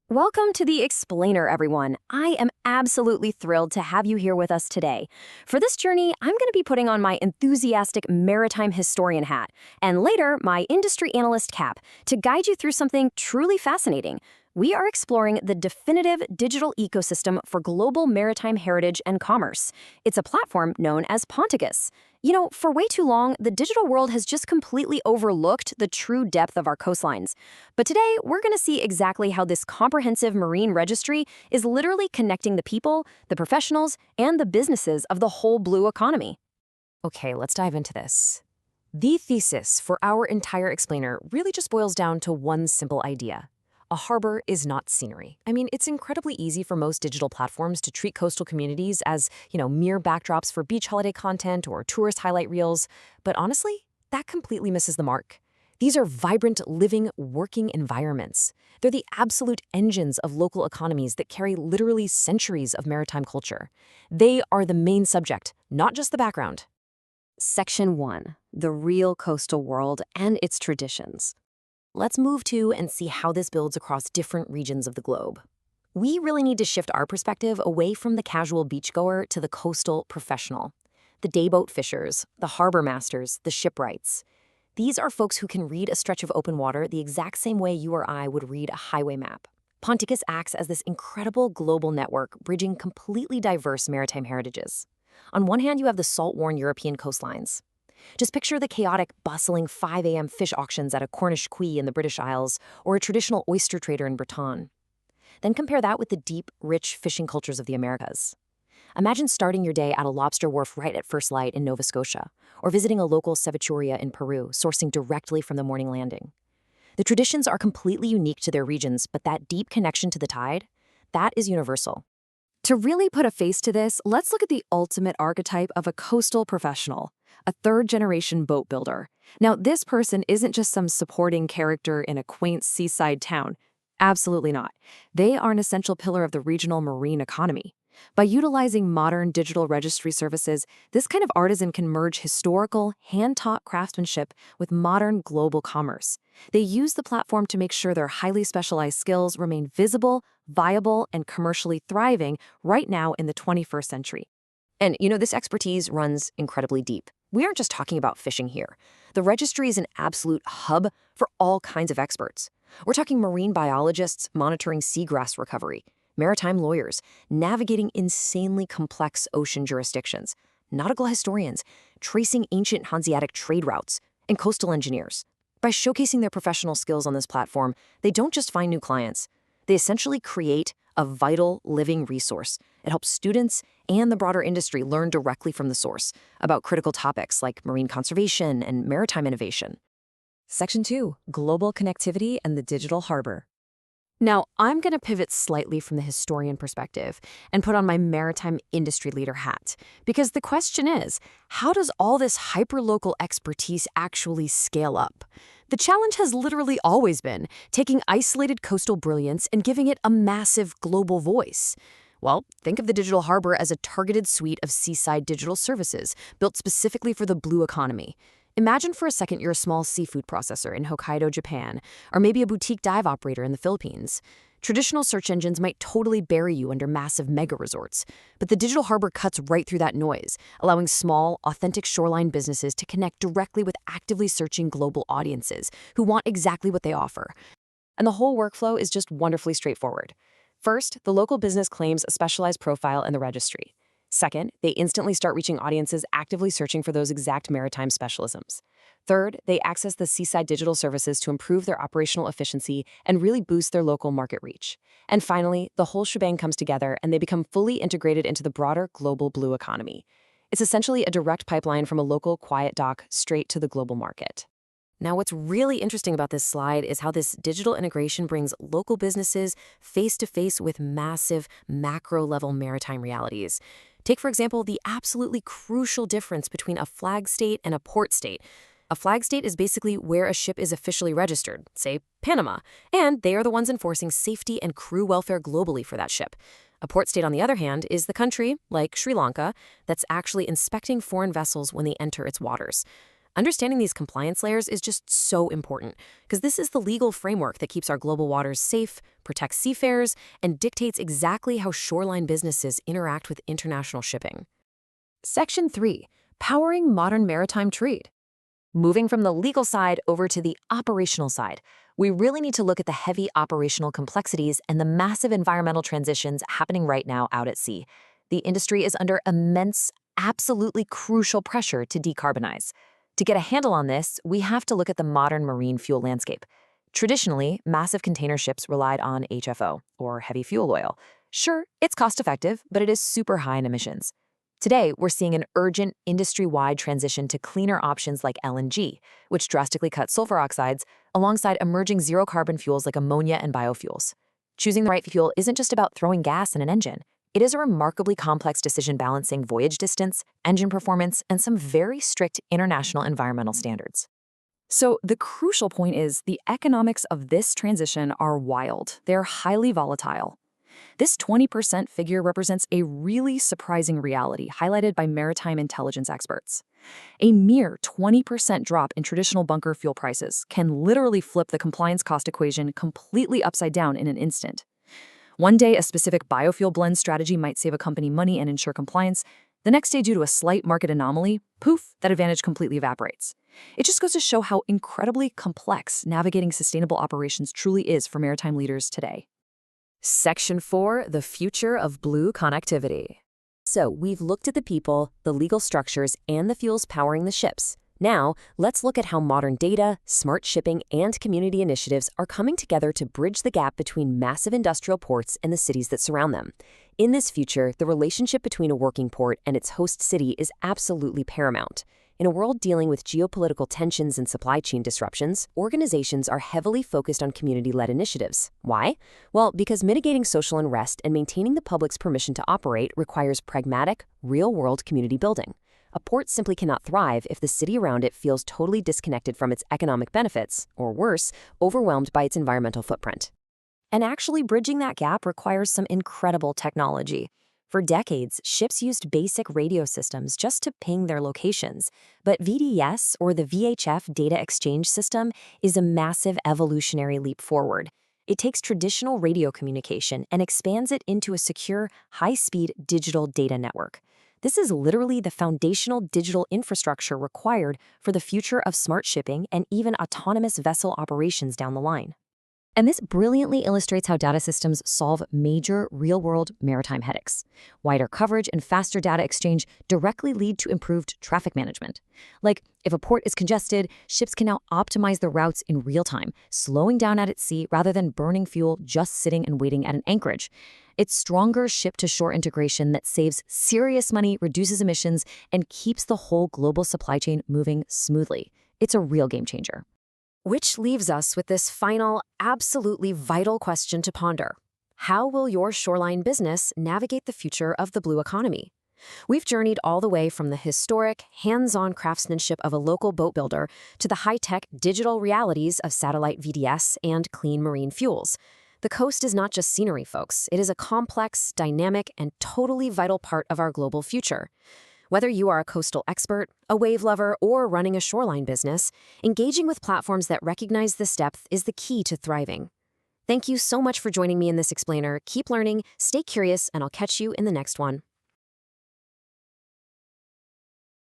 Welcome to the Explainer, everyone. I am absolutely thrilled to have you here with us today. For this journey, I'm going to be putting on my enthusiastic maritime historian hat, and later, my industry analyst cap, to guide you through something truly fascinating. We are exploring the definitive digital ecosystem for global maritime heritage and commerce. It's a platform known as Pontikus. For way too long, the digital world has just completely overlooked the true depth of our coastlines. But today, we're going to see exactly how this comprehensive marine registry is literally connecting the people, the professionals, and the businesses of the whole blue economy. Okay, let's dive into this. The thesis for our entire explainer really just boils down to one simple idea. A harbor is not scenery. It's incredibly easy for most digital platforms to treat coastal communities as, mere backdrops for beach holiday content or tourist highlight reels. But honestly, that completely misses the mark. These are vibrant, living, working environments. They're the absolute engines of local economies that carry literally centuries of maritime culture. They are the main subject, not just the background. Section 1. The real coastal world and its traditions. Let's move to and see how this builds across different regions of the globe. We really need to shift our perspective away from the casual beachgoer to the coastal professional. The dayboat fishers, the harbor masters, the shipwrights. These are folks who can read a stretch of open water the exact same way you or I would read a highway map. Pontikus acts as this incredible global network bridging completely diverse maritime heritages. On one hand, you have the salt-worn European coastlines. Just picture the chaotic, bustling 5 a.m. fish auctions at a Cornish quay in the British Isles or a traditional oyster trader in Bretagne. Then compare that with the deep, rich fishing cultures of the Americas. Imagine starting your day at a lobster wharf right at first light in Nova Scotia, or visiting a local cevicheria in Peru, sourcing directly from the morning landing. The traditions are completely unique to their regions, but that deep connection to the tide, that is universal. To really put a face to this, let's look at the ultimate archetype of a coastal professional, a third-generation boat builder. Now, this person isn't just some supporting character in a quaint seaside town. Absolutely not. They are an essential pillar of the regional marine economy. By utilizing modern digital registry services, this kind of artisan can merge historical, hand-taught craftsmanship with modern global commerce. They use the platform to make sure their highly specialized skills remain visible, viable, and commercially thriving right now in the 21st century. And this expertise runs incredibly deep. We aren't just talking about fishing here. The registry is an absolute hub for all kinds of experts. We're talking marine biologists monitoring seagrass recovery, maritime lawyers navigating insanely complex ocean jurisdictions, nautical historians tracing ancient Hanseatic trade routes, and coastal engineers. By showcasing their professional skills on this platform, they don't just find new clients. They essentially create a vital, living resource. It helps students and the broader industry learn directly from the source about critical topics like marine conservation and maritime innovation. Section 2. Global connectivity and the digital harbor. Now, I'm going to pivot slightly from the historian perspective and put on my maritime industry leader hat. Because the question is, how does all this hyperlocal expertise actually scale up? The challenge has literally always been taking isolated coastal brilliance and giving it a massive global voice. Well, think of the digital harbor as a targeted suite of seaside digital services built specifically for the blue economy. Imagine for a second you're a small seafood processor in Hokkaido, Japan, or maybe a boutique dive operator in the Philippines. Traditional search engines might totally bury you under massive mega resorts, but the digital harbor cuts right through that noise, allowing small, authentic shoreline businesses to connect directly with actively searching global audiences who want exactly what they offer. And the whole workflow is just wonderfully straightforward. First, the local business claims a specialized profile in the registry. Second, they instantly start reaching audiences actively searching for those exact maritime specialisms. Third, they access the Seaside digital services to improve their operational efficiency and really boost their local market reach. And finally, the whole shebang comes together and they become fully integrated into the broader global blue economy. It's essentially a direct pipeline from a local quiet dock straight to the global market. Now, what's really interesting about this slide is how this digital integration brings local businesses face-to-face with massive, macro-level maritime realities. Take, for example, the absolutely crucial difference between a flag state and a port state. A flag state is basically where a ship is officially registered, say Panama, and they are the ones enforcing safety and crew welfare globally for that ship. A port state, on the other hand, is the country, like Sri Lanka, that's actually inspecting foreign vessels when they enter its waters. Understanding these compliance layers is just so important because this is the legal framework that keeps our global waters safe, protects seafarers, and dictates exactly how shoreline businesses interact with international shipping. Section 3. Powering modern maritime trade. Moving from the legal side over to the operational side, we really need to look at the heavy operational complexities and the massive environmental transitions happening right now out at sea. The industry is under immense, absolutely crucial pressure to decarbonize. To get a handle on this, we have to look at the modern marine fuel landscape. Traditionally, massive container ships relied on HFO, or heavy fuel oil. Sure, it's cost-effective, but it is super high in emissions. Today, we're seeing an urgent industry-wide transition to cleaner options like LNG, which drastically cut sulfur oxides, alongside emerging zero-carbon fuels like ammonia and biofuels. Choosing the right fuel isn't just about throwing gas in an engine. It is a remarkably complex decision balancing voyage distance, engine performance, and some very strict international environmental standards. So the crucial point is the economics of this transition are wild. They're highly volatile. This 20% figure represents a really surprising reality highlighted by maritime intelligence experts. A mere 20% drop in traditional bunker fuel prices can literally flip the compliance cost equation completely upside down in an instant. One day, a specific biofuel blend strategy might save a company money and ensure compliance. The next day, due to a slight market anomaly, poof, that advantage completely evaporates. It just goes to show how incredibly complex navigating sustainable operations truly is for maritime leaders today. Section 4, the future of blue connectivity. So we've looked at the people, the legal structures, and the fuels powering the ships. Now, let's look at how modern data, smart shipping, and community initiatives are coming together to bridge the gap between massive industrial ports and the cities that surround them. In this future, the relationship between a working port and its host city is absolutely paramount. In a world dealing with geopolitical tensions and supply chain disruptions, organizations are heavily focused on community-led initiatives. Why? Well, because mitigating social unrest and maintaining the public's permission to operate requires pragmatic, real-world community building. A port simply cannot thrive if the city around it feels totally disconnected from its economic benefits, or worse, overwhelmed by its environmental footprint. And actually bridging that gap requires some incredible technology. For decades, ships used basic radio systems just to ping their locations, but VDS, or the VHF Data Exchange System, is a massive evolutionary leap forward. It takes traditional radio communication and expands it into a secure, high-speed digital data network. This is literally the foundational digital infrastructure required for the future of smart shipping and even autonomous vessel operations down the line. And this brilliantly illustrates how data systems solve major real-world maritime headaches. Wider coverage and faster data exchange directly lead to improved traffic management. Like, if a port is congested, ships can now optimize their routes in real time, slowing down out at sea rather than burning fuel just sitting and waiting at an anchorage. It's stronger ship-to-shore integration that saves serious money, reduces emissions, and keeps the whole global supply chain moving smoothly. It's a real game changer. Which leaves us with this final, absolutely vital question to ponder. How will your shoreline business navigate the future of the blue economy? We've journeyed all the way from the historic, hands-on craftsmanship of a local boat builder to the high-tech digital realities of satellite VDS and clean marine fuels. The coast is not just scenery, folks. It is a complex, dynamic, and totally vital part of our global future. Whether you are a coastal expert, a wave lover, or running a shoreline business, engaging with platforms that recognize this depth is the key to thriving. Thank you so much for joining me in this explainer. Keep learning, stay curious, and I'll catch you in the next one.